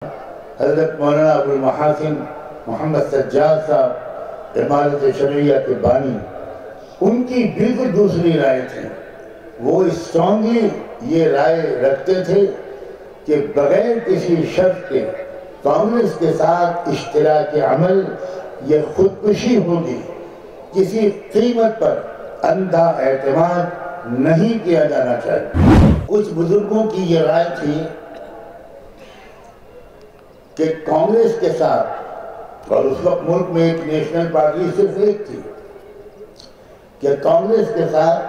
حضرت مولانا ابوالمحاسن محمد سجاد صاحب امارت شرعیہ کے بانی، ان کی بالکل دوسری رائے تھی۔ وہ اسٹرانگلی یہ رائے رکھتے تھے کہ بغیر کسی شرط کے کانگریس کے ساتھ اشتراک عمل یہ خودکشی ہوگی، کسی قیمت پر اندھا اعتماد نہیں کیا جانا چاہیے۔ کچھ بزرگوں کی یہ رائے تھی کہ کانگریس کے ساتھ، اور اس وقت ملک میں ایک نیشنل پارٹی صرف ایک تھی، کہ کانگریس کے ساتھ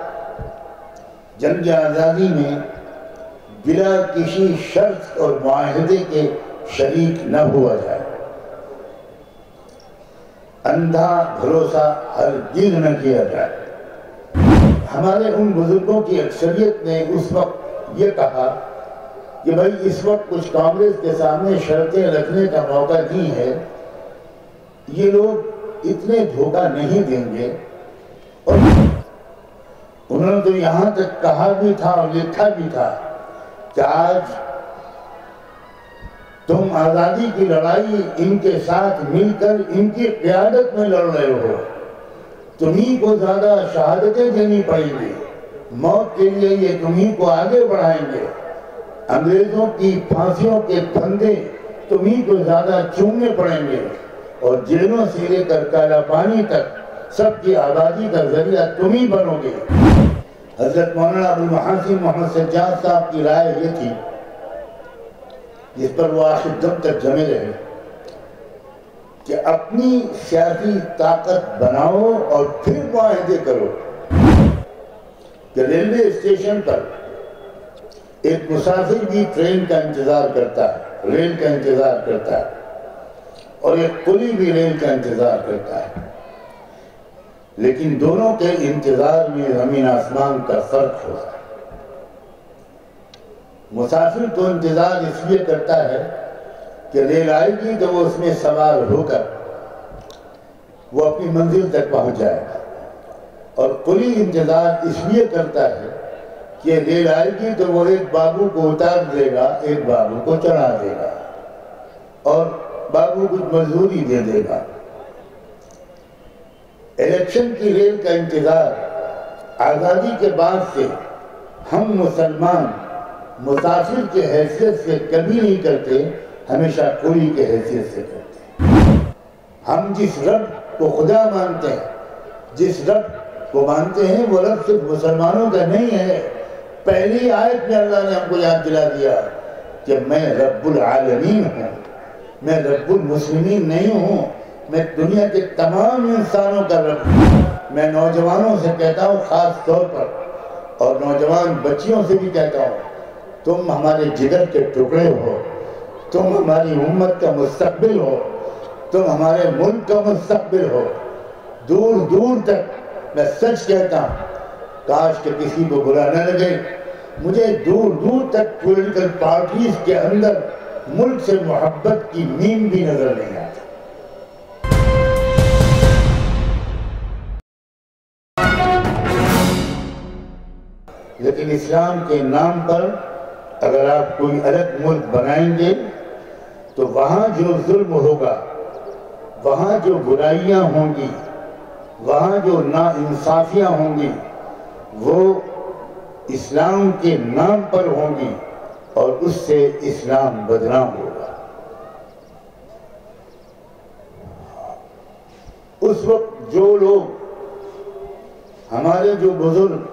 جنگ آزادی میں بلا کسی شرط اور معاہدے کے شریک نہ ہوا جائے، اندھا بھروسہ ہرگز نہ کیا جائے۔ ہمارے ان بزرگوں کی اکثریت نے اس وقت یہ کہا کہ بھائی اس وقت کچھ کانگریس کے سامنے شرطیں رکھنے کا موقع نہیں ہے، یہ لوگ اتنے دھوکہ نہیں دیں گے۔ اور انہوں نے تو یہاں تک کہا بھی تھا اور لکھا بھی تھا کہ آج تم آزادی کی لڑائی ان کے ساتھ مل کر ان کی قیادت میں لڑ رہے ہو، تمہیں کو زیادہ شہادتیں دینی پڑیں گی، موت کے لیے یہ تمہیں کو آگے بڑھائیں گے، انگریزوں کی پھانسیوں کے پھندے تمہیں کو زیادہ چومنے پڑیں گے، اور جیلوں سے لے کر کالا پانی تک سب کی آبادی کا ذریعہ تمہیں بنو گے۔ حضرت مولانا ابوالمحاسن محمد سجاد صاحب کی رائے یہ تھی، جس پر وہ آخر دم تک جمے رہے، کہ اپنی سیاسی طاقت بناؤ اور پھر معاہدے کرو۔ کہ ریلوے اسٹیشن پر ایک مسافر بھی ٹرین کا انتظار کرتا ہے، ریل کا انتظار کرتا ہے، اور ایک قلی بھی ریل کا انتظار کرتا ہے، لیکن دونوں کے انتظار میں زمین آسمان کا فرق ہوتا ہے۔ مسافر تو انتظار اس لیے کرتا ہے کہ ریل آئے گی تو وہ اس میں سوار ہو کر وہ اپنی منزل تک پہنچ جائے گا، اور قلی انتظار اس لیے کرتا ہے کہ ریل آئے گی تو وہ ایک بابو کو اتار دے گا، ایک بابو کو چڑھا دے گا، اور بابو کچھ مزدوری دے دے گا۔ الیکشن کی ریل کا انتظار آزادی کے بعد سے ہم مسلمان مسافر کے حیثیت سے کبھی نہیں کرتے، ہمیشہ قلی کے حیثیت سے کرتے۔ ہم جس رب کو خدا مانتے ہیں، جس رب کو مانتے ہیں، وہ رب صرف مسلمانوں کا نہیں ہے۔ پہلی آیت میں اللہ نے ہم کو یاد دلا دیا کہ میں رب العالمین ہوں، میں رب المسلمین نہیں ہوں، میں دنیا کے تمام انسانوں کا رب ہوں۔ میں نوجوانوں سے کہتا ہوں خاص طور پر، اور نوجوان بچیوں سے بھی کہتا ہوں، تم ہمارے جگر کے ٹکڑے ہو، تم ہماری امت کا مستقبل ہو، تم ہمارے ملک کا مستقبل ہو۔ دور دور تک میں سچ کہتا ہوں، کاش کہ کسی کو برا نہ لگے، مجھے دور دور تک پولیٹیکل پارٹیز کے اندر ملک سے محبت کی نیم بھی نظر نہیں آتی۔ لیکن اسلام کے نام پر اگر آپ کوئی الگ ملک بنائیں گے تو وہاں جو ظلم ہوگا، وہاں جو برائیاں ہوں گی، وہاں جو ناانصافیاں ہوں گی، وہ اسلام کے نام پر ہوں گی، اور اس سے اسلام بدنام ہوگا۔ اس وقت جو لوگ، ہمارے جو بزرگ،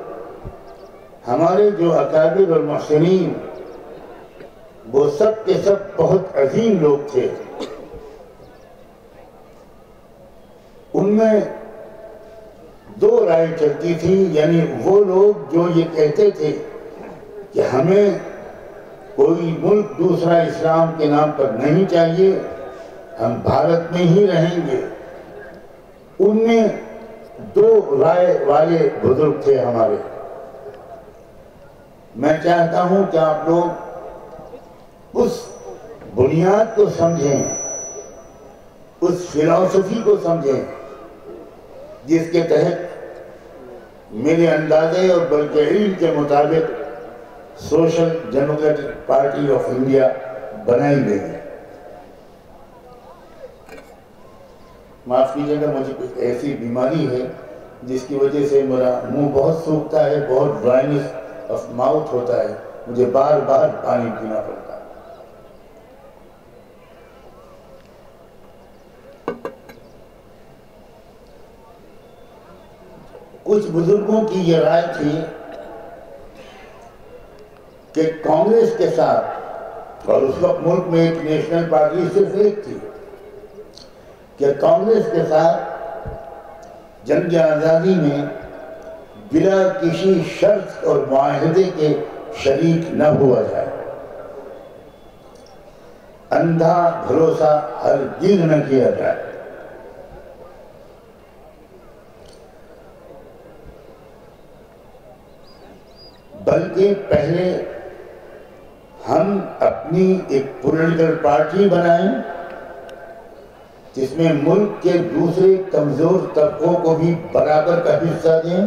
ہمارے جو اکابر اور محسنین، وہ سب کے سب بہت عظیم لوگ تھے، ان میں دو رائے چلتی تھی۔ یعنی وہ لوگ جو یہ کہتے تھے کہ ہمیں کوئی ملک دوسرا اسلام کے نام پر نہیں چاہیے، ہم بھارت میں ہی رہیں گے، ان میں دو رائے والے بزرگ تھے ہمارے۔ میں چاہتا ہوں کہ آپ لوگ اس بنیاد کو سمجھیں، اس فلسفی کو سمجھیں، جس کے تحت میرے اندازے اور بلکہ علم کے مطابق social democratic party of India بنائی گئی ہے۔ معاف کیجیے گا، مجھے کچھ ایسی بیماری ہے جس کی وجہ سے میرا منہ بہت سوکھتا ہے، بہت ڈرائنس آف ماؤتھ ہوتا ہے، مجھے بار بار پانی پینا پڑتا ہے۔ کچھ بزرگوں کی یہ رائے تھی کہ کانگریس کے ساتھ، اور اس وقت ملک میں ایک نیشنل پارٹی صرف ایک تھی، کہ کانگریس کے ساتھ جنگ آزادی میں بلا کسی شرط اور معاہدے کے شریک نہ ہوا جائے، اندھا بھروسہ ہرگز نہ کیا جائے۔ بلکہ پہلے ہم اپنی ایک پولیٹیکل پارٹی بنائیں جس میں ملک کے دوسرے کمزور طبقوں کو بھی برابر کا حصہ دیں،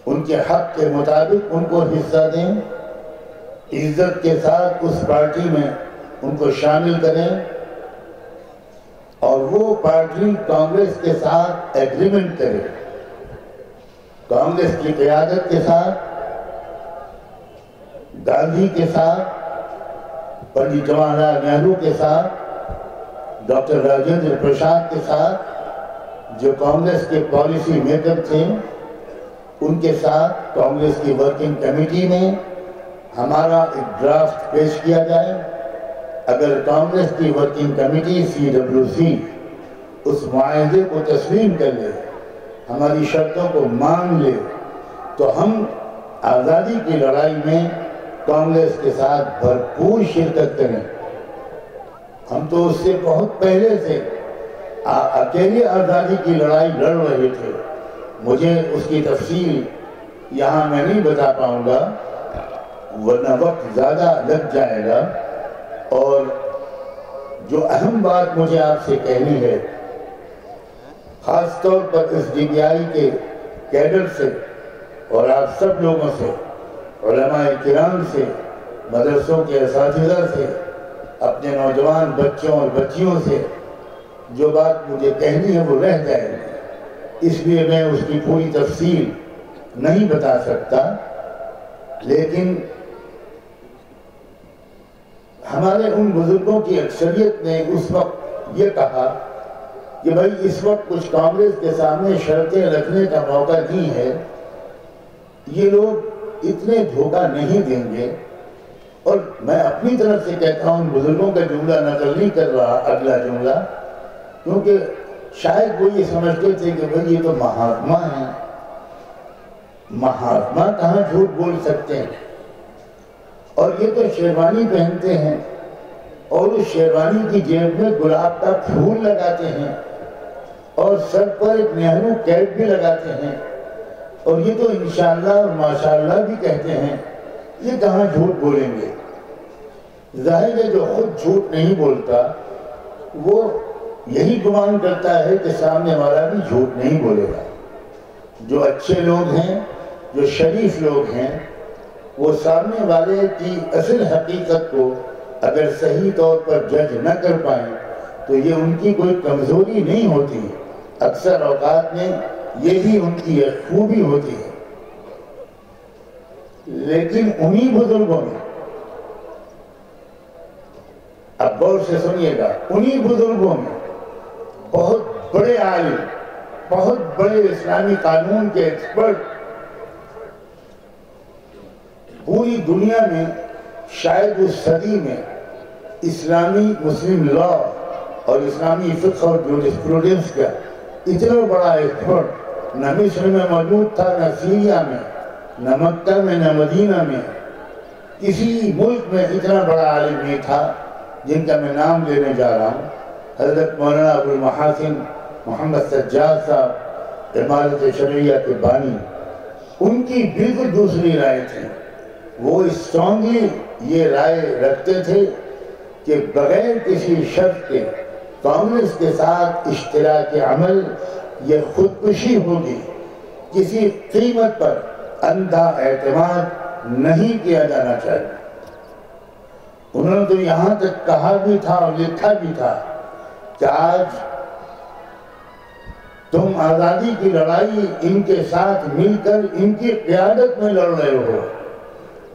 ان کے حق کے مطابق ان کو حصہ دیں، عزت کے ساتھ اس پارٹی میں ان کو شامل کریں، اور وہ پارٹی کانگریس کے ساتھ ایگریمنٹ کرے، کانگریس کی قیادت کے ساتھ، گاندھی کے ساتھ، پنڈت جواہر لال نہرو کے ساتھ، ڈاکٹر راجندر پرساد کے ساتھ، جو کانگریس کے پالیسی میکر تھے، ان کے ساتھ کانگریس کی ورکنگ کمیٹی میں ہمارا ایک ڈرافٹ پیش کیا جائے۔ اگر کانگریس کی ورکنگ کمیٹی CWC اس معاہدے کو تسلیم کر لے، ہماری شرطوں کو مان لے، تو ہم آزادی کی لڑائی میں کانگریس کے ساتھ بھرپور شرکت کریں۔ ہم تو اس سے بہت پہلے سے اکیلے آزادی کی لڑائی لڑ رہے تھے۔ مجھے اس کی تفصیل یہاں میں نہیں بتا پاؤں گا ورنہ وقت زیادہ لگ جائے گا، اور جو اہم بات مجھے آپ سے کہنی ہے، خاص طور پر اس DBI کے کیڈر سے اور آپ سب لوگوں سے، علماء کرام سے، مدرسوں کے اساتذہ سے، اپنے نوجوان بچوں اور بچیوں سے، جو بات مجھے کہنی ہے وہ رہ جائے گی، اس لیے میں اس کی پوری تفصیل نہیں بتا سکتا۔ لیکن ہمارے ان بزرگوں کی اکثریت نے اس وقت یہ کہا کہ بھائی اس وقت کچھ کانگریس کے سامنے شرطیں رکھنے کا موقع نہیں ہے، یہ لوگ اتنے دھوکہ نہیں دیں گے۔ اور میں اپنی طرف سے کہتا ہوں، بزرگوں کا جملہ نقل نہیں کر رہا، اگلا جملہ، کیونکہ شاید وہ یہ سمجھتے تھے کہ بھئی یہ تو مہاتما ہیں، مہاتما کہاں جھوٹ بول سکتے ہیں، اور یہ تو شیروانی پہنتے ہیں اور اس شیروانی کی جیب میں گلاب کا پھول لگاتے ہیں اور سر پر ایک نہرو کیپ بھی لگاتے ہیں، اور یہ تو انشاءاللہ اور ماشاءاللہ بھی کہتے ہیں، یہ کہاں جھوٹ بولیں گے؟ ظاہر ہے جو خود جھوٹ نہیں بولتا وہ یہی گمان کرتا ہے کہ سامنے والا بھی جھوٹ نہیں بولے گا۔ جو اچھے لوگ ہیں، جو شریف لوگ ہیں، وہ سامنے والے کی اصل حقیقت کو اگر صحیح طور پر جج نہ کر پائیں تو یہ ان کی کوئی کمزوری نہیں ہوتی، اکثر اوقات میں یہی ان کی ایک خوبی ہوتی ہے۔ لیکن انہی بزرگوں نے، اب غور سے سنیے گا، انہی بزرگوں نے بہت بڑے عالم، بہت بڑے اسلامی قانون کے ایکسپرٹ، پوری دنیا میں شاید اس صدی میں اسلامی مسلم لا اور اسلامی فقہ اور جورسپروڈنس کا اتنا بڑا ایکسپرٹ نہ مصر میں موجود تھا، نہ سیریا میں، نہ مکہ میں، نہ مدینہ میں، کسی ملک میں اتنا بڑا عالم نہیں تھا جن کا میں نام لینے جا رہا ہوں۔ حضرت مولانا ابو المحاسن محمد سجاد صاحب، امارت شرعیہ کے بانی، ان کی بالکل دوسری رائے تھی۔ وہ اسٹرانگلی یہ رائے رکھتے تھے کہ بغیر کسی شرط کے کانگریس کے ساتھ اشتراک عمل یہ خودکشی ہوگی، کسی قیمت پر اندھا اعتماد نہیں کیا جانا چاہیے۔ انہوں نے تو یہاں تک کہا بھی تھا اور لکھا بھی تھا کہ آج تم آزادی کی لڑائی ان کے ساتھ مل کر ان کی قیادت میں لڑ رہے ہو،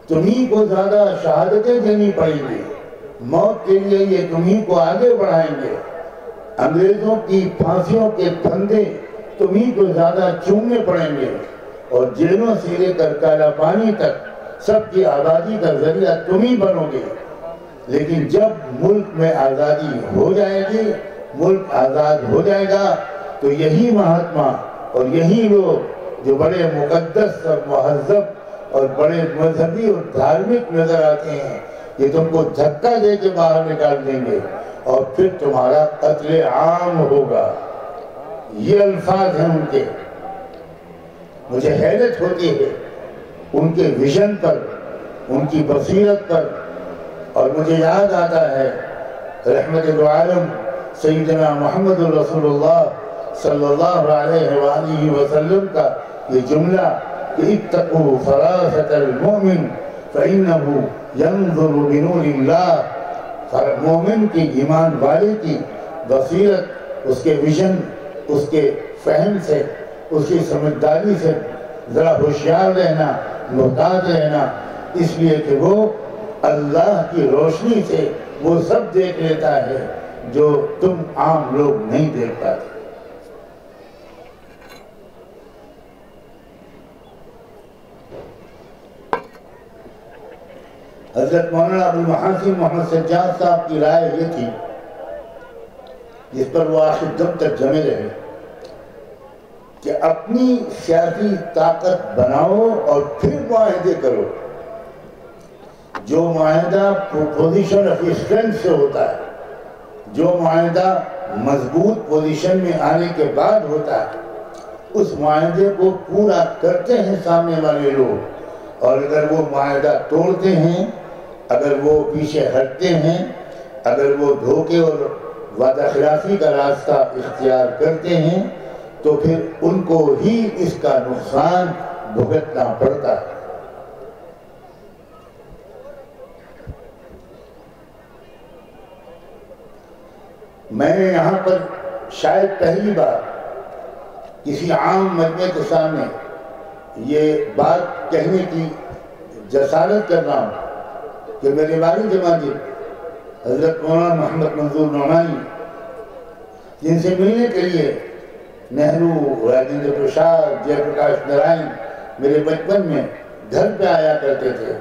تمہیں کو زیادہ شہادتیں دینی پڑیں گی، موت کے لیے یہ تمہیں کو آگے بڑھائیں گے، انگریزوں کی پھانسیوں کے پھندے تمہیں کو زیادہ چومنے پڑیں گے، اور جیلوں سے لے کر کالا پانی تک سب کی آزادی کا ذریعہ تمہیں بنو گے۔ لیکن جب ملک میں آزادی ہو جائے گی، ملک آزاد ہو جائے گا، تو یہی مہاتما اور یہی لوگ جو بڑے مقدس اور مہذب اور بڑے مذہبی اور دھارمک نظر آتے ہیں، یہ تم کو دھکا دے کے باہر نکال دیں گے اور پھر تمہارا قتل عام ہوگا۔ یہ الفاظ ہیں ان کے۔ مجھے حیرت ہوتی ہے ان کے ویژن پر، ان کی بصیرت پر، اور مجھے یاد آتا ہے رحمت العالم سیدنا محمد رسول اللہ صلی اللہ علیہ وآلہ وسلم کا یہ جملہ کہ اتقوا فراست المؤمن فإنه ينظر بنور اللہ۔ مومن کی، ایمان والے کی بصیرت اس کے ویژن، اس کے فہم سے، اس کی سمجھداری سے ذرا ہوشیار رہنا، محتاط رہنا، اس لیے کہ وہ اللہ کی روشنی سے وہ سب دیکھ لیتا ہے جو تم عام لوگ نہیں دیکھ پاتے۔ حضرت مولانا ابو المحاسن محمد سجاد صاحب کی رائے یہ تھی، جس پر وہ آخر دم تک جمے رہے، کہ اپنی سیاسی طاقت بناؤ اور پھر معاہدے کرو۔ جو معاہدہ پوزیشن آف اسٹرینتھ سے ہوتا ہے، جو معاہدہ مضبوط پوزیشن میں آنے کے بعد ہوتا ہے، اس معاہدے کو پورا کرتے ہیں سامنے والے لوگ، اور اگر وہ معاہدہ توڑتے ہیں، اگر وہ پیچھے ہٹتے ہیں، اگر وہ دھوکے اور وعدہ خلافی کا راستہ اختیار کرتے ہیں، تو پھر ان کو ہی اس کا نقصان بھگتنا پڑتا ہے۔ میں نے یہاں پر شاید پہلی بار کسی عام مجمع کے سامنے یہ بات کہنے کی جسارت کر رہا ہوں کہ میرے والد جماعت حضرت مولانا محمد منظور نعمانی، جن سے ملنے کے لیے نہرو، راجندر پرساد، جے پرکاش نارائن میرے بچپن میں گھر پہ آیا کرتے تھے،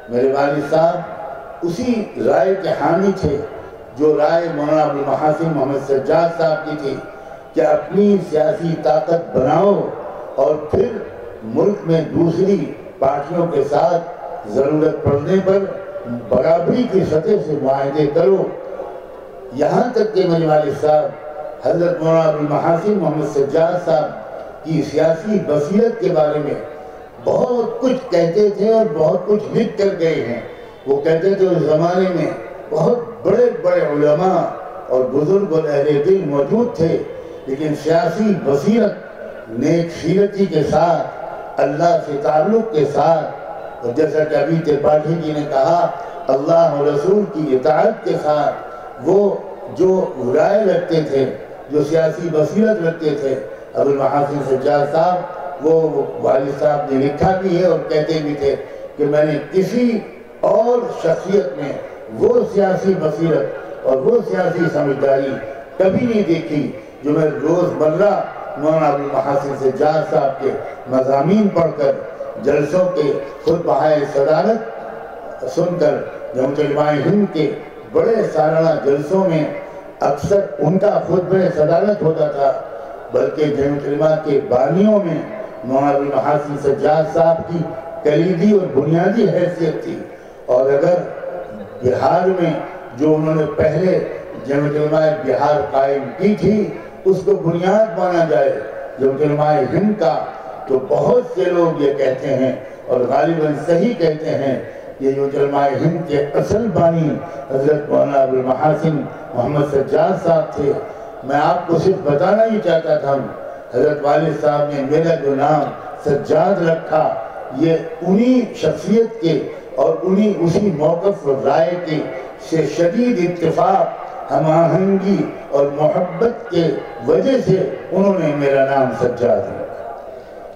میرے والد صاحب اسی رائے کے حامی تھے جو رائے مولانا ابو المحاسن محمد سجاد صاحب کی تھی کہ اپنی سیاسی طاقت بناؤ اور پھر ملک میں دوسری پارٹیوں کے ساتھ ضرورت پڑنے پر برابری کی سطح سے معاہدے کرو۔ یہاں تک کہ میرے والد صاحب حضرت مولانا ابو المحاسن محمد سجاد صاحب کی سیاسی بصیرت کے بارے میں بہت کچھ کہتے تھے اور بہت کچھ لکھ کر گئے ہیں۔ وہ کہتے تھے اس زمانے میں بہت بڑے بڑے علماء اور بزرگ اور اہل دل موجود تھے، لیکن سیاسی بصیرت، نیک سیرتی کے ساتھ، اللہ سے تعلق کے ساتھ، اور جیسا کہ ابھی ترپاٹھی جی نے کہا اللہ و رسول کی اطاعت کے ساتھ، وہ جو رائے رکھتے تھے، جو سیاسی بصیرت رکھتے تھے، ابو المحاسن سجاد صاحب، وہ والد صاحب نے لکھا بھی ہے اور کہتے بھی تھے کہ میں نے کسی اور شخصیت میں وہ سیاسی بصیرت اور وہ سیاسی سمجھداری کبھی نہیں دیکھی جو میں روز مرہ مولانا ابو المحاسن سجاد صاحب کے مضامین پڑھ کر، جلسوں کے خطبہ صدارت سن کر، جمعیت علماء ہند کے بڑے سالانہ جلسوں میں اکثر ان کا خطبہ صدارت ہوتا تھا، بلکہ جمعیت علماء کے بانیوں میں مولانا ابو المحاسن سجاد صاحب کی کلیدی اور بنیادی حیثیت تھی۔ اور اگر بہار میں جو انہوں نے پہلے جمعیت علماء بہار قائم کی تھی اس کو بنیاد مانا جائے جمعیت علماء ہند کا، تو بہت سے لوگ یہ کہتے ہیں اور غالباً صحیح کہتے ہیں کہ جمعیت علماء ہند کے اصل بانی حضرت مولانا ابو المحاسن محمد سجاد صاحب تھے۔ میں آپ کو صرف بتانا ہی چاہتا تھا، حضرت والد صاحب نے میرا جو نام سجاد رکھا یہ انہی شخصیت کے اور انہی اسی موقف و رائے کے سے شدید اتفاق ہم آہنگی اور محبت کے وجہ سے انہوں نے میرا نام سجاد رکھا۔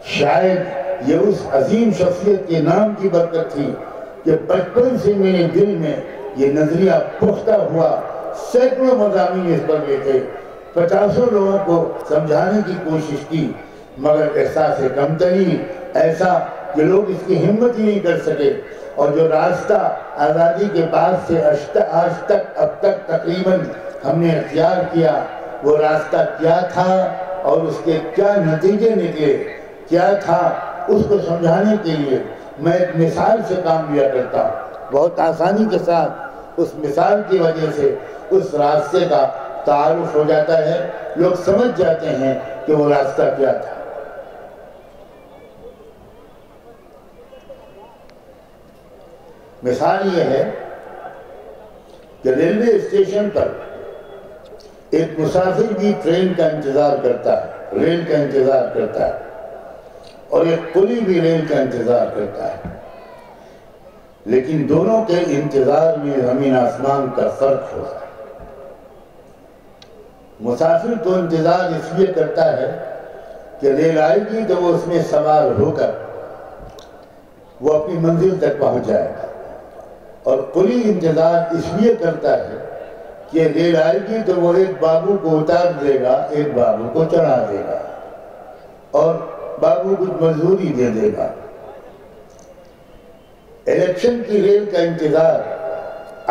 شاید یہ اس عظیم شخصیت کے نام کی برکت تھی کہ بچپن سے میرے دل میں یہ نظریہ پختہ ہوا۔ سینکڑوں مضامین اس پر لکھے، 50 لوگوں کو سمجھانے کی کوشش کی، مگر احساس کمتری ایسا کہ لوگ اس کی ہمت ہی نہیں کر سکے۔ اور جو راستہ آزادی کے بعد سے آج تک اب تک تقریباً ہم نے اختیار کیا، وہ راستہ کیا تھا اور اس کے کیا نتیجے نکلے، کیا تھا، اس کو سمجھانے کے لیے میں ایک مثال سے کام لیا کرتا ہوں۔ بہت آسانی کے ساتھ اس مثال کی وجہ سے اس راستے کا تعارف ہو جاتا ہے، لوگ سمجھ جاتے ہیں کہ وہ راستہ کیا تھا۔ مثال یہ ہے کہ ریلوے اسٹیشن پر ایک مسافر بھی ٹرین کا انتظار کرتا ہے، ریل کا انتظار کرتا ہے، اور ایک قلی بھی ریل کا انتظار کرتا ہے، لیکن دونوں کے انتظار میں زمین آسمان کا فرق ہوتا ہے۔ مسافر تو انتظار اس لیے کرتا ہے کہ ریل آئے گی تو وہ اس میں سوار ہو کر وہ اپنی منزل تک پہنچ جائے گا، اور قلی انتظار اس لیے کرتا ہے کہ ریل آئے گی تو وہ ایک بابو کو اتار دے گا، ایک بابو کو چڑھا دے گا، اور بابو کچھ مزدوری دے دے گا۔ الیکشن کی ریل کا انتظار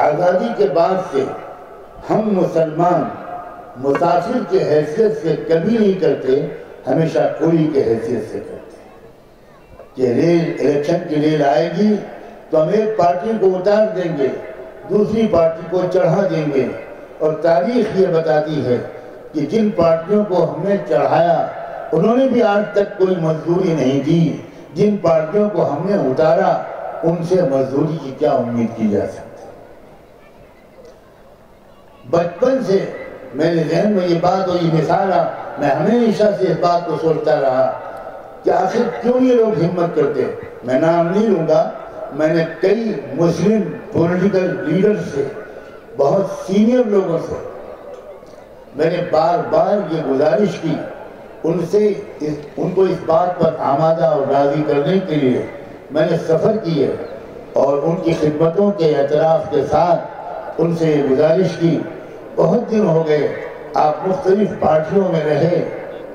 آزادی کے بعد سے ہم مسلمان مسافر کے حیثیت سے کبھی نہیں کرتے، ہمیشہ قلی کے حیثیت سے کرتے کہ الیکشن کی ریل آئے گی تو ہم ایک پارٹی کو اتار دیں گے، دوسری پارٹی کو چڑھا دیں گے، اور تاریخ یہ بتاتی ہے کہ جن پارٹیوں کو ہم نے چڑھایا انہوں نے بھی آج تک کوئی مزدوری نہیں دی، جن پارٹیوں کو ہم نے اتارا ان سے مزدوری کی کیا امید کی جا سکتی۔ بچپن سے میرے ذہن میں یہ بات اور یہ مثال میں ہمیشہ سے اس بات کو سوچتا رہا کہ آخر کیوں یہ لوگ ہمت کرتے۔ میں نام نہیں لوں گا، میں نے کئی مسلم پولیٹیکل لیڈر سے، بہت سینئر لوگوں سے میں نے بار بار یہ گزارش کی، ان کو اس بات پر آمادہ اور راضی کرنے کے لیے میں نے سفر کیے، اور ان کی خدمتوں کے اعتراف کے ساتھ ان سے یہ گزارش کی۔ بہت دن ہو گئے آپ مختلف پارٹیوں میں رہے،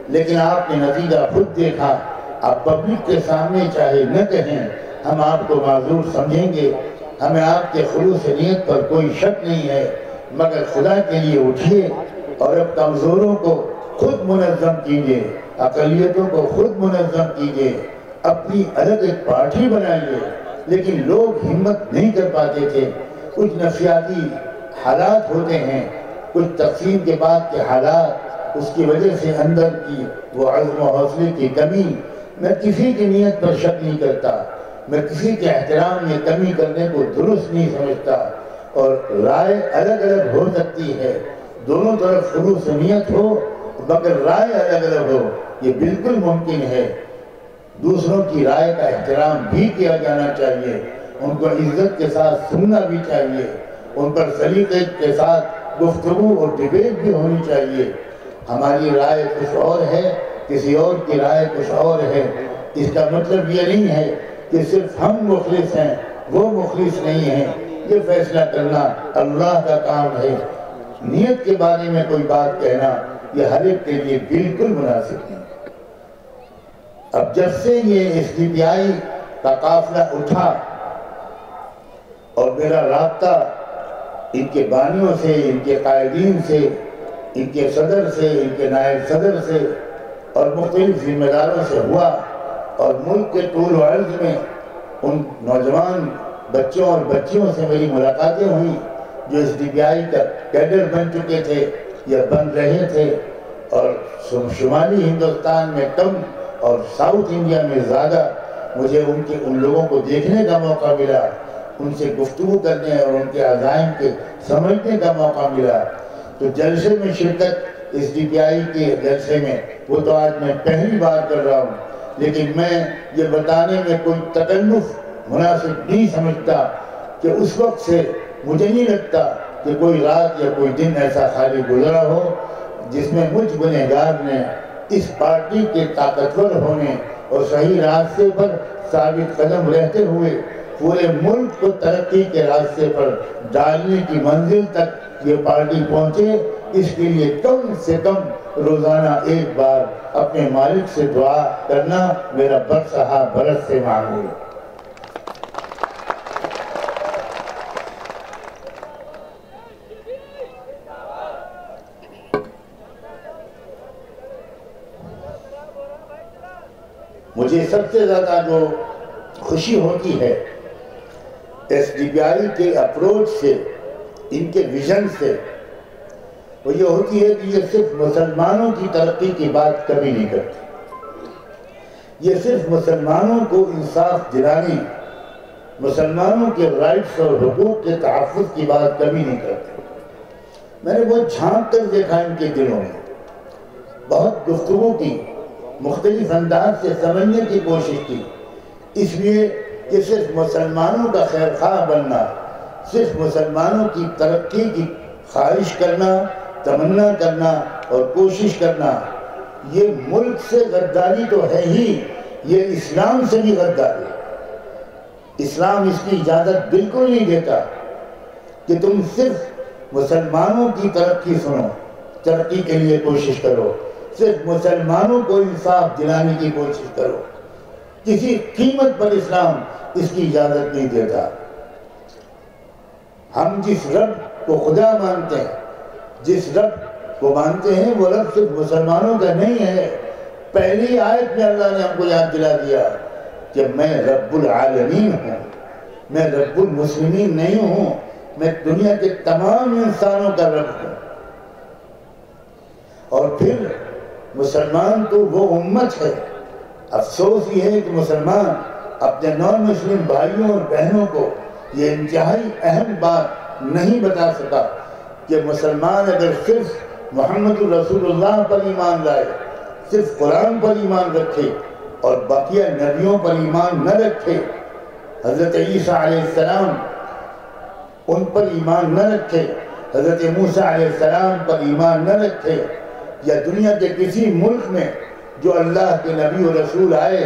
لیکن آپ نے نتیجہ خود دیکھا۔ آپ پبلک کے سامنے چاہے نہ کہیں، ہم آپ کو معذور سمجھیں گے، ہمیں آپ کے خلوص نیت پر کوئی شک نہیں ہے، مگر خدا کے لیے اٹھیے اور اب کمزوروں کو خود منظم کیجئے، اقلیتوں کو خود منظم کیجئے، اپنی الگ ایک پارٹی بنائیے۔ لیکن لوگ ہمت نہیں کر پاتے تھے، کچھ نفسیاتی حالات ہوتے ہیں، کچھ تقسیم کے بعد کے حالات، اس کی وجہ سے اندر کی وہ عزم و حوصلے کی کمی۔ میں کسی کی نیت پر شک نہیں کرتا، میں کسی کے احترام میں کمی کرنے کو درست نہیں سمجھتا، اور رائے الگ الگ ہو سکتی ہے، دونوں طرف خلوص نیت ہو مگر رائے الگ الگ ہو، یہ بالکل ممکن ہے۔ دوسروں کی رائے کا احترام بھی کیا جانا چاہیے، ان کو عزت کے ساتھ سننا بھی چاہیے، ان پر سلیقے کے ساتھ گفتگو اور ڈیبیٹ بھی ہونی چاہیے۔ ہماری رائے کچھ اور ہے، کسی اور کی رائے کچھ اور ہے، اس کا مطلب یہ نہیں ہے کہ صرف ہم مخلص ہیں وہ مخلص نہیں ہیں، یہ فیصلہ کرنا اللہ کا کام ہے۔ نیت کے بارے میں کوئی بات کہنا یہ ہر ایک کے لیے بالکل مناسب نہیں۔ اب جب سے یہ ایس ڈی پی آئی کا قافلہ اٹھا اور میرا رابطہ ان کے بانیوں سے، ان کے قائدین سے، ان کے صدر سے، ان کے نائب صدر سے اور مختلف ذمہ داروں سے ہوا، اور ملک کے طول و عرض میں ان نوجوان بچوں اور بچیوں سے میری ملاقاتیں ہوئیں جو ایس ڈی پی آئی کا کیڈر بن چکے تھے یا بن رہے تھے، اور شمالی ہندوستان میں کم اور ساؤتھ انڈیا میں زیادہ مجھے ان لوگوں کو دیکھنے کا موقع ملا، ان سے گفتگو کرنے اور ان کے عزائم کے سمجھنے کا موقع ملا۔ تو جلسے میں شرکت ایس ڈی پی آئی کے جلسے میں وہ تو آج میں پہلی بار کر رہا ہوں، لیکن میں یہ بتانے میں کوئی تکلف مناسب نہیں سمجھتا کہ اس وقت سے مجھے نہیں لگتا کہ کوئی رات یا کوئی دن ایسا خالی گزرا ہو جس میں مجھ گنہگار نے اس پارٹی کے طاقتور ہونے اور صحیح راستے پر ثابت قدم رہتے ہوئے پورے ملک کو ترقی کے راستے پر ڈالنے کی منزل تک یہ پارٹی پہنچے، اس کے لیے کم سے کم روزانہ ایک بار اپنے مالک سے دعا کرنا میرا برسہ برس سے معمول ہے۔ مجھے سب سے زیادہ جو خوشی ہوتی ہے ایس ڈی پی آئی کے اپروچ سے، ان کے ویژن سے، وہ یہ ہوتی ہے کہ یہ صرف مسلمانوں کی ترقی کی بات کبھی نہیں کرتی، یہ صرف مسلمانوں کو انصاف دلانے، مسلمانوں کے رائٹس اور حقوق کے تحفظ کی بات کبھی نہیں کرتے۔ میں نے بہت جھانک کر دیکھا ان کے دلوں میں، بہت گفتگو کی، مختلف انداز سے سمجھنے کی کوشش کی، اس لیے کہ صرف مسلمانوں کا خیر خواہ بننا، صرف مسلمانوں کی ترقی کی خواہش کرنا، تمنا کرنا اور کوشش کرنا، یہ ملک سے غداری تو ہے ہی، یہ اسلام سے بھی غداری ہے۔ اسلام اس کی اجازت بالکل نہیں دیتا کہ تم صرف مسلمانوں کی ترقی سنو، ترقی کے لیے کوشش کرو، صرف مسلمانوں کو انصاف دلانے کی کوشش کرو، کسی قیمت پر اسلام اس کی اجازت نہیں دیتا۔ ہم جس رب کو خدا مانتے ہیں، جس رب کو مانتے ہیں، وہ رب صرف مسلمانوں کا نہیں ہے۔ پہلی آیت میں اللہ نے ہم کو یاد دلا دیا کہ میں رب العالمین ہوں، میں رب المسلمین نہیں ہوں، میں دنیا کے تمام انسانوں کا رب ہوں۔ اور پھر مسلمان تو وہ امت ہے، افسوس یہ ہے کہ مسلمان اپنے نان مسلم بھائیوں اور بہنوں کو یہ انتہائی اہم بات نہیں بتا سکا کہ مسلمان اگر صرف محمد رسول اللہ پر ایمان لائے، صرف قرآن پر ایمان رکھے اور بقیہ نبیوں پر ایمان نہ رکھے، حضرت عیسیٰ علیہ السلام ان پر ایمان نہ رکھے، حضرت موسیٰ علیہ السلام پر ایمان نہ رکھے، یا دنیا کے کسی ملک میں جو اللہ کے نبی و رسول آئے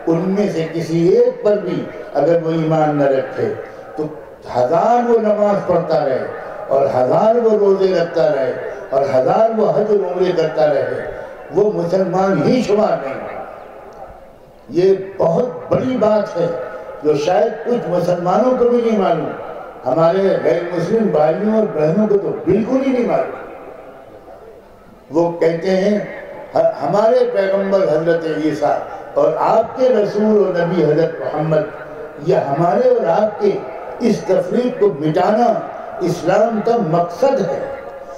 ان میں سے کسی ایک پر بھی اگر وہ ایمان نہ رکھے تو ہزار وہ نماز پڑھتا رہے اور ہزار وہ روزے رکھتا رہے اور ہزار وہ حج و عمرے کرتا رہے، وہ مسلمان ہی شمار نہیں۔ یہ بہت بڑی بات ہے جو شاید کچھ مسلمانوں کو بھی نہیں معلوم، ہمارے غیر مسلم بھائیوں اور بہنوں کو تو بالکل ہی نہیں معلوم۔ وہ کہتے ہیں ہمارے پیغمبر حضرت عیسیٰ اور آپ کے رسول و نبی حضرت محمد، یہ ہمارے اور آپ کے اس تفریق کو مٹانا اسلام کا مقصد ہے،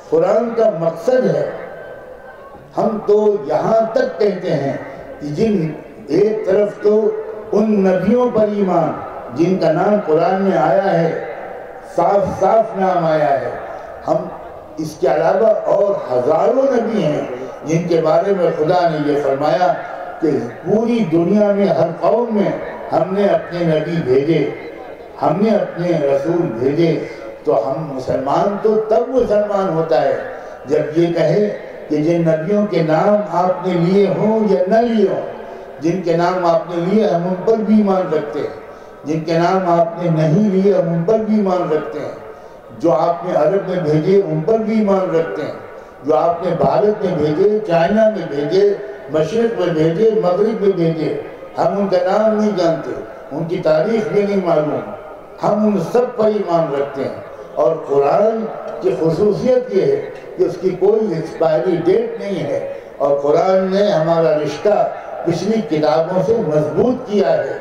قرآن کا مقصد ہے۔ ہم تو یہاں تک کہتے ہیں کہ جن ایک طرف تو ان نبیوں پر ایمان جن کا نام قرآن میں آیا ہے، صاف صاف نام آیا ہے، ہم اس کے علاوہ اور ہزاروں نبی ہیں جن کے بارے میں خدا نے یہ فرمایا کہ پوری دنیا میں ہر قوم میں ہم نے اپنے نبی بھیجے، ہم نے اپنے رسول بھیجے۔ تو ہم مسلمان تو تب مسلمان ہوتا ہے جب یہ کہے کہ جن نبیوں کے نام آپ نے لیے ہوں یا نہ لیے ہوں، جن کے نام آپ نے لیے ہم ان پر بھی ایمان رکھتے ہیں، جن کے نام آپ نے نہیں لیے ہم ان پر بھی ایمان رکھتے ہیں، جو آپ نے عرب میں بھیجے ان پر بھی ایمان رکھتے ہیں، جو آپ نے بھارت میں بھیجے، چائنا میں بھیجے، مشرق میں بھیجے، مغرب میں بھیجے، ہم ان کا نام نہیں جانتے، ان کی تاریخ بھی نہیں معلوم، ہم ان سب پر ایمان رکھتے ہیں۔ اور قرآن کی خصوصیت یہ ہے کہ اس کی کوئی ایکسپائری ڈیٹ نہیں ہے، اور قرآن نے ہمارا رشتہ پچھلی کتابوں سے مضبوط کیا ہے،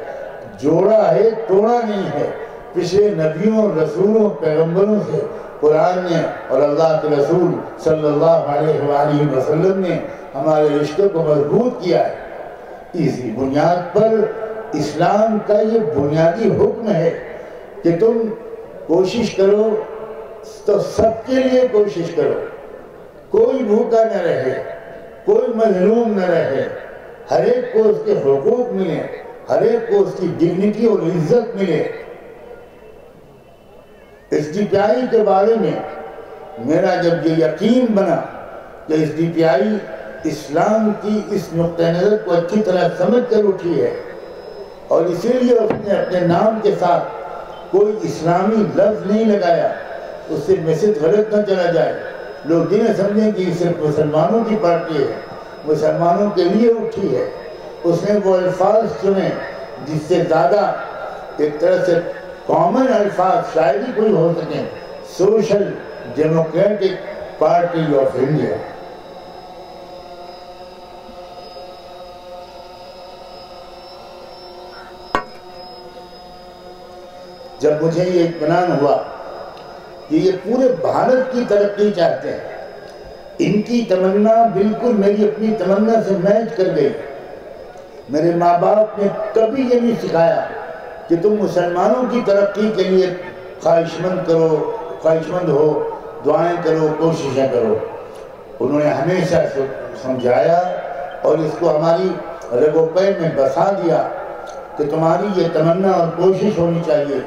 جوڑا ہے، توڑا نہیں ہے۔ پچھلے نبیوں، رسولوں، پیغمبروں سے قرآن نے اور اللہ کے رسول صلی اللہ علیہ وآلہ وسلم نے ہمارے رشتے کو مضبوط کیا ہے۔ اسی بنیاد پر اسلام کا یہ بنیادی حکم ہے کہ تم کوشش کرو تو سب کے لیے کوشش کرو، کوئی بھوکا نہ رہے، کوئی مظلوم نہ رہے، ہر ایک کو اس کے حقوق ملے، ہر ایک کو اس کی ڈگنیٹی اور عزت ملے۔ ایس ڈی پی آئی کے بارے میں میرا جب یہ یقین بنا کہ ایس ڈی پی آئی اسلام کی اس نقطہ نظر کو اچھی طرح سمجھ کر اٹھی ہے اور اسی لیے اس نے اپنے نام کے ساتھ کوئی اسلامی لفظ نہیں لگایا، اس سے میسج غلط نہ چلا جائے، لوگ یہ نہ سمجھیں کہ یہ صرف مسلمانوں کی پارٹی ہے، مسلمانوں کے لیے اٹھی ہے۔ اس نے وہ الفاظ چنے جس سے زیادہ ایک طرح سے کامن الفاظ شاید ہی کوئی ہو سکیں، social democratic party of India. جب مجھے یہ اطمینان ہوا کہ یہ پورے بھارت کی ترقی چاہتے ہیں، ان کی تمنا بالکل میری اپنی تمنا سے میچ کر گئی۔ میرے ماں باپ نے کبھی یہ نہیں سکھایا کہ تم مسلمانوں کی ترقی کے لیے خواہش مند ہو، دعائیں کرو، کوششیں کرو۔ انہوں نے ہمیشہ سمجھایا اور اس کو ہماری رگو پے میں بسا دیا کہ تمہاری یہ تمنا اور کوشش ہونی چاہیے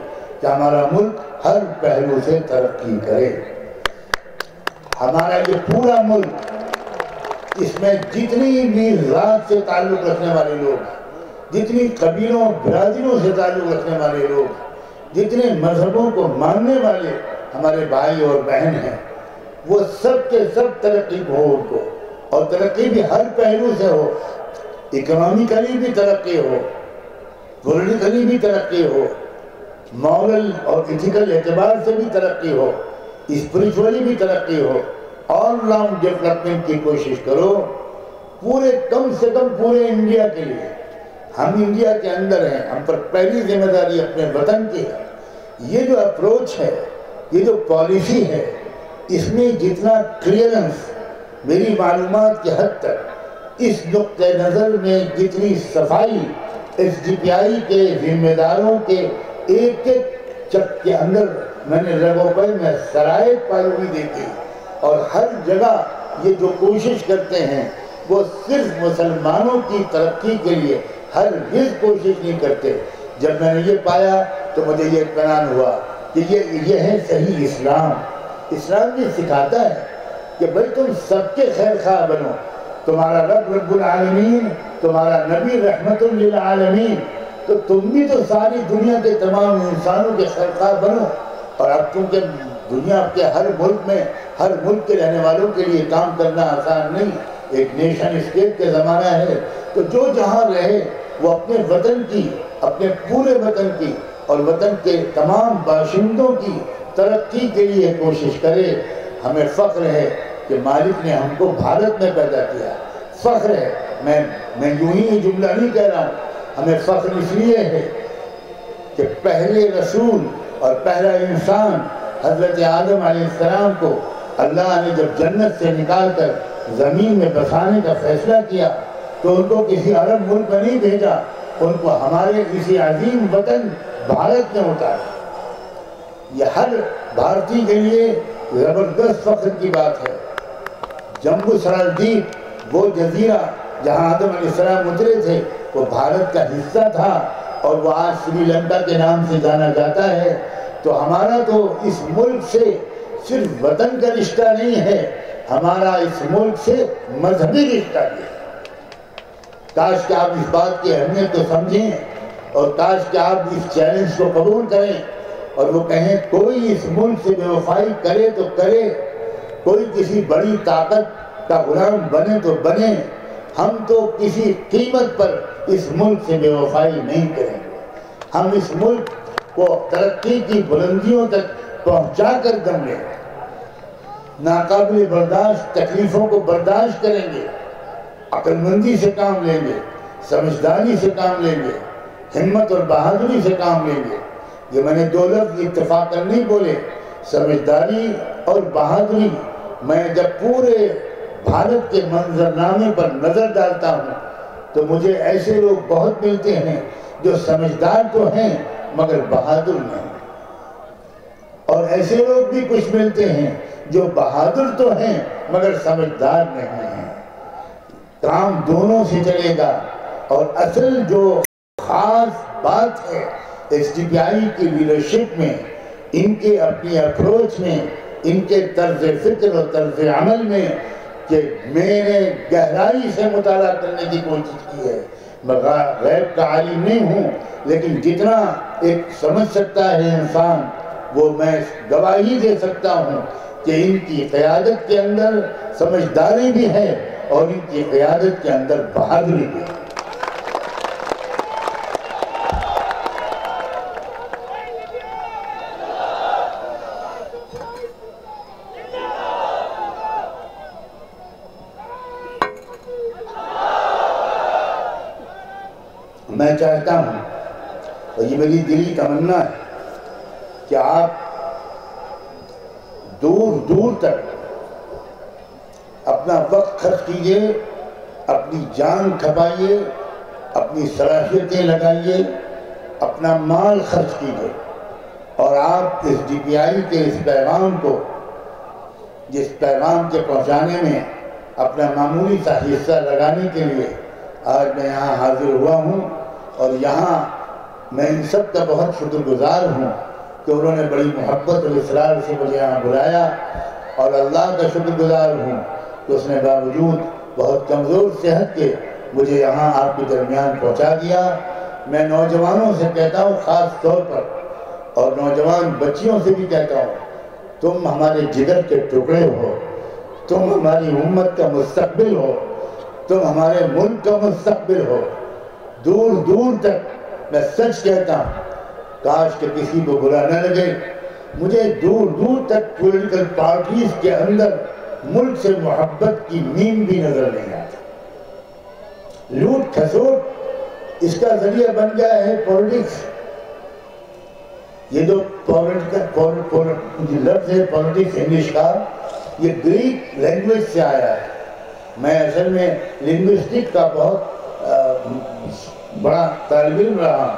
کہ ہمارا ملک ہر پہلو سے ترقی کرے۔ ہمارا یہ پورا ملک، اس میں جتنی بھی ذات سے تعلق رکھنے والے لوگ، جتنی قبیلوں برادریوں سے تعلق رکھنے والے لوگ، جتنے مذہبوں کو ماننے والے ہمارے بھائی اور بہن ہیں، وہ سب کے سب ترقی ہو ان کو، اور ترقی بھی ہر پہلو سے ہو، اکنامیکلی بھی ترقی ہو، پولیٹیکلی بھی ترقی ہو، مورل اور ایتھیکل اعتبار سے بھی ترقی ہو، اسپریچولی بھی ترقی ہو، آل راؤنڈ ڈیولپمنٹ کی کوشش کرو، پورے کم سے کم پورے انڈیا کے لیے۔ ہم انڈیا کے اندر ہیں، ہم پر پہلی ذمہ داری اپنے وطن کی ہے۔ یہ جو اپروچ ہے، یہ جو پالیسی ہے، اس میں جتنا کلیئرنس میری معلومات کی حد تک، اس نقطہ نظر میں جتنی صفائی ایس ڈی پی آئی کے ذمہ داروں کے ایک ایک چک کے اندر میں نے رگو پے میں سرائے پائی ہوئی دیکھی، اور ہر جگہ یہ جو کوشش کرتے ہیں وہ صرف مسلمانوں کی ترقی کے لیے ہرگز کوشش نہیں کرتے۔ جب میں نے یہ پایا تو مجھے یہ اطمینان ہوا کہ یہ ہے صحیح اسلام۔ اسلام یہ سکھاتا ہے کہ بھائی تم سب کے خیر خواہ بنو، تمہارا رب رب العالمین، تمہارا نبی رحمت للعالمین، تو تم بھی تو ساری دنیا کے تمام انسانوں کے خیر خواہ بنو۔ اور اب چونکہ دنیا کے ہر ملک کے رہنے والوں کے لیے کام کرنا آسان نہیں، ایک نیشن اسٹیٹ کے زمانہ ہے، تو جو جہاں رہے وہ اپنے وطن کی، اپنے پورے وطن کی اور وطن کے تمام باشندوں کی ترقی کے لیے کوشش کرے۔ ہمیں فخر ہے کہ مالک نے ہم کو بھارت میں پیدا کیا، فخر ہے، میں یوں ہی یہ جملہ نہیں کہہ رہا ہوں، ہمیں فخر اس لیے ہے کہ پہلے رسول اور پہلا انسان حضرت آدم علیہ السلام کو اللہ نے جب جنت سے نکال کر زمین میں بسانے کا فیصلہ کیا تو ان کو کسی عرب ملک میں نہیں بھیجا، ان کو ہمارے کسی عظیم وطن بھارت میں اتارا۔ یہ ہر بھارتی کے لیے زبردست فخر کی بات ہے۔ جمبو سرالدیپ، وہ جزیرہ جہاں آدم علیہ السلام اترے تھے، وہ بھارت کا حصہ تھا اور وہ آج سری لنکا کے نام سے جانا جاتا ہے۔ تو ہمارا تو اس ملک سے صرف وطن کا رشتہ نہیں ہے، ہمارا اس ملک سے مذہبی رشتہ بھی ہے۔ کاش کہ آپ اس بات کی اہمیت کو سمجھیں اور کاش کہ آپ اس چیلنج کو قبول کریں اور وہ کہیں کوئی اس ملک سے بے وفائی کرے تو کرے، کوئی کسی بڑی طاقت کا غلام بنے تو بنے، ہم تو کسی قیمت پر اس ملک سے بے وفائی نہیں کریں گے۔ ہم اس ملک کو ترقی کی بلندیوں تک پہنچا کر دم لیں گے، ناقابل برداشت تکلیفوں کو برداشت کریں گے، عقل مندی سے کام لیں گے، سمجھداری سے کام لیں گے، ہمت اور بہادری سے کام لیں گے۔ یہ میں نے دو لفظ اتفاقاً نہیں بولے، سمجھداری اور بہادری۔ میں جب پورے بھارت کے منظرنامے پر نظر ڈالتا ہوں تو مجھے ایسے لوگ بہت ملتے ہیں جو سمجھدار تو ہیں مگر بہادر نہیں، اور ایسے لوگ بھی کچھ ملتے ہیں جو بہادر تو ہیں مگر سمجھدار نہیں ہیں۔ کام دونوں سے چلے گا، اور اصل جو خاص بات ہے ایس ڈی پی آئی کی لیڈرشپ میں ان کے اپنی اپروچ میں، ان کے طرز فکر اور طرز عمل میں کہ میں نے گہرائی سے مطالعہ کرنے کی کوشش کی ہے. میں غیب کا عالم نہیں ہوں، لیکن جتنا ایک سمجھ سکتا ہے انسان وہ میں گواہی دے سکتا ہوں کہ ان کی قیادت کے اندر سمجھداری بھی ہے اور ان کی قیادت کے اندر بہادری بھی ہے. میں چاہتا ہوں اور یہ میری دلی تمنا ہے کہ آپ دور دور تک اپنا وقت خرچ کیجئے، اپنی جان کھپائیے، اپنی صلاحیتیں لگائیے، اپنا مال خرچ کیجئے، اور آپ اس ڈی پی آئی کے اس پیغام کو، جس پیغام کے پہنچانے میں اپنا معمولی سا حصہ لگانے کے لیے آج میں یہاں حاضر ہوا ہوں. اور یہاں میں ان سب کا بہت شکر گزار ہوں کہ انہوں نے بڑی محبت اور اصرار سے مجھے یہاں بلایا، اور اللہ کا شکر گزار ہوں کہ اس نے باوجود بہت کمزور صحت کے مجھے یہاں آپ کے درمیان پہنچا دیا. میں نوجوانوں سے کہتا ہوں خاص طور پر، اور نوجوان بچیوں سے بھی کہتا ہوں، تم ہمارے جگر کے ٹکڑے ہو، تم ہماری امت کا مستقبل ہو، تم ہمارے ملک کا مستقبل ہو. دور دور تک میں سچ کہتا ہوں، کاش کہ کسی کو برا نہ لگے، مجھے دور دور تک پولیٹیکل پارٹیز کے اندر ملک سے محبت کی نیم بھی نظر نہیں آتی. لوٹ کھسوٹ اس کا ذریعہ بن گیا ہے پولیٹکس. یہ جو لفظ ہے پولیٹکس انگلش کا، یہ گریک لینگویج سے آیا ہے. میں اصل میں لنگوسٹک کا بہت بڑا طالب علم رہا.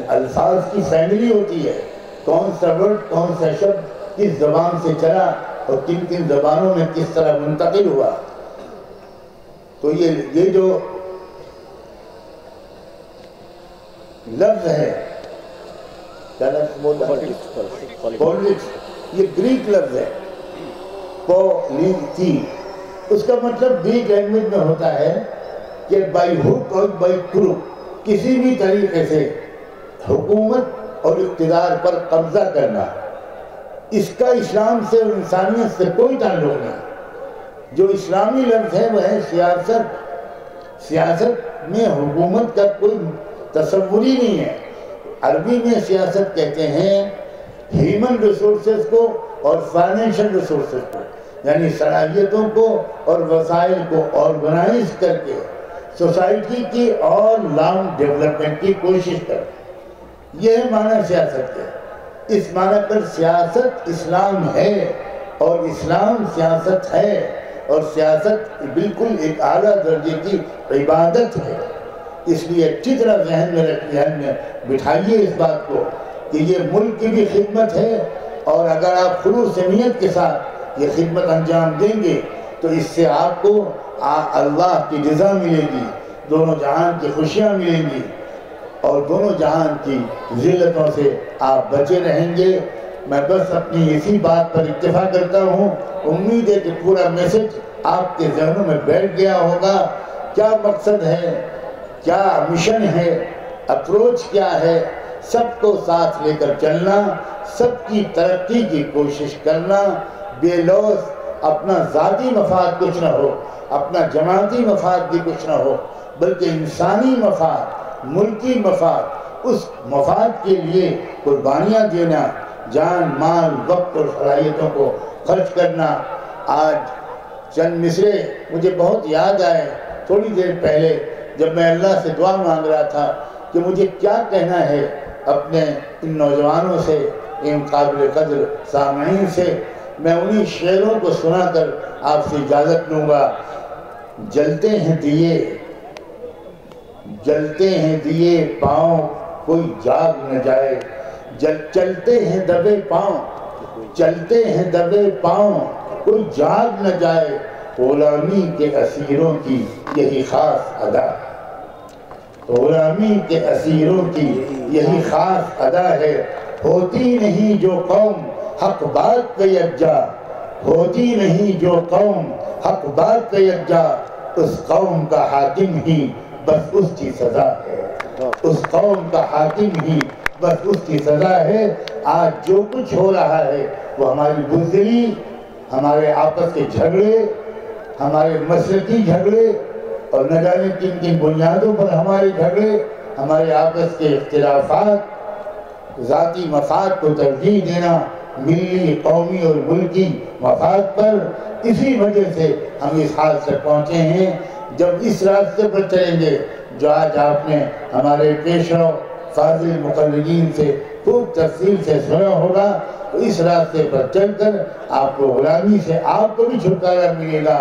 الفاظ کی فیملی ہوتی ہے، کون سا ورڈ، کون سا شبد کس زبان سے چلا اور کن کن زبانوں میں کس طرح منتقل ہوا. تو یہ جو لفظ ہے کیا لفظ؟ پولیٹکس. یہ گریک لفظ ہے، پولیتی. اس کا مطلب گریک لینگویج میں ہوتا ہے کہ بائی ہک اور بائی کروک کسی بھی طریقے سے حکومت اور اقتدار پر قبضہ کرنا. اس کا اسلام سے اور انسانیت سے کوئی تعلق نہیں. جو اسلامی لفظ ہے وہ ہے سیاست. سیاست میں حکومت کا کوئی تصور ہی نہیں ہے. عربی میں سیاست کہتے ہیں ہیومن ریسورسز کو اور فائنینشل ریسورسز کو، یعنی صلاحیتوں کو اور وسائل کو آرگنائز کر کے سوسائٹی کی اور لانگ ڈیولپمنٹ کی کوشش کر. یہ معنی سیاست ہے. اس معنی پر سیاست اسلام ہے اور اسلام سیاست ہے، اور سیاست بالکل ایک اعلیٰ درجے کی عبادت ہے. اس لیے اچھی طرح ذہن میں بٹھائیے اس بات کو کہ یہ ملک کی بھی خدمت ہے، اور اگر آپ خلوص نیت کے ساتھ یہ خدمت انجام دیں گے تو اس سے آپ کو اللہ کی رضا ملے گی، دونوں جہان کی خوشیاں ملیں گی، اور دونوں جہان کی ذلتوں سے آپ بچے رہیں گے. میں بس اپنی اسی بات پر اتفاق کرتا ہوں. امید ہے کہ پورا میسج آپ کے ذہنوں میں بیٹھ گیا ہوگا. کیا مقصد ہے، کیا مشن ہے، اپروچ کیا ہے، سب کو ساتھ لے کر چلنا، سب کی ترقی کی کوشش کرنا، بے لوث اپنا ذاتی مفاد کچھ نہ ہو، اپنا جماعتی مفاد بھی کچھ نہ ہو، بلکہ انسانی مفاد، ملکی مفاد، اس مفاد کے لیے قربانیاں دینا، جان، مال، وقت اور صلاحیتوں کو خرچ کرنا. آج چند مصرے مجھے بہت یاد آئے تھوڑی دیر پہلے جب میں اللہ سے دعا مانگ رہا تھا کہ مجھے کیا کہنا ہے اپنے ان نوجوانوں سے، ان قابل قدر سامعین سے. میں انہی شعروں کو سنا کر آپ سے اجازت لوں گا. جلتے ہیں دیے، جلتے ہیں دیے پاؤں کوئی جاگ نہ جائے، چلتے ہیں دبے پاؤں، چلتے ہیں دبے پاؤں کوئی جاگ نہ جائے. غلامی کے اسیروں کی یہی خاص ادا، غلامی کے اسیروں کی یہی خاص ادا ہے. ہوتی نہیں جو قوم حق بات پہ یکجا، ہوتی نہیں جو قوم حق بات پہ یکجا، اس قوم کا حاکم ہی بس اس کی سزا ہے، اس قوم کا حاکم ہی بس اس کی سزا ہے۔ آج جو کچھ ہو رہا ہے وہ ہماری بزدلی، ہمارے آپس کے جھگڑے، ہمارے مسلکی جھگڑے، اور نہ جانے کن کن بنیادوں پر ہمارے جھگڑے، ہمارے آپس کے اختلافات، ذاتی مفاد کو ترجیح دینا ملی، قومی اور ملکی مفاد پر، اسی وجہ سے ہم اس حال سے پہنچے ہیں۔ جب اس راستے پر چلیں گے جو آج آپ نے ہمارے پیشرو فاضل مقلدین سے خوب تفصیل سے سنا ہوگا، تو اس راستے پر چل کر آپ کو غلامی سے آپ کو بھی چھٹکارا ملے گا،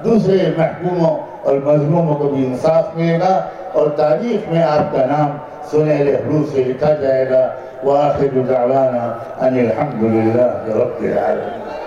دوسرے محکوموں اور مظلوموں کو بھی انصاف ملے گا، اور تاریخ میں آپ کا نام سنہرے حروف سے لکھا جائے گا۔ وآخر دعوانا ان الحمد للہ رب العالمین۔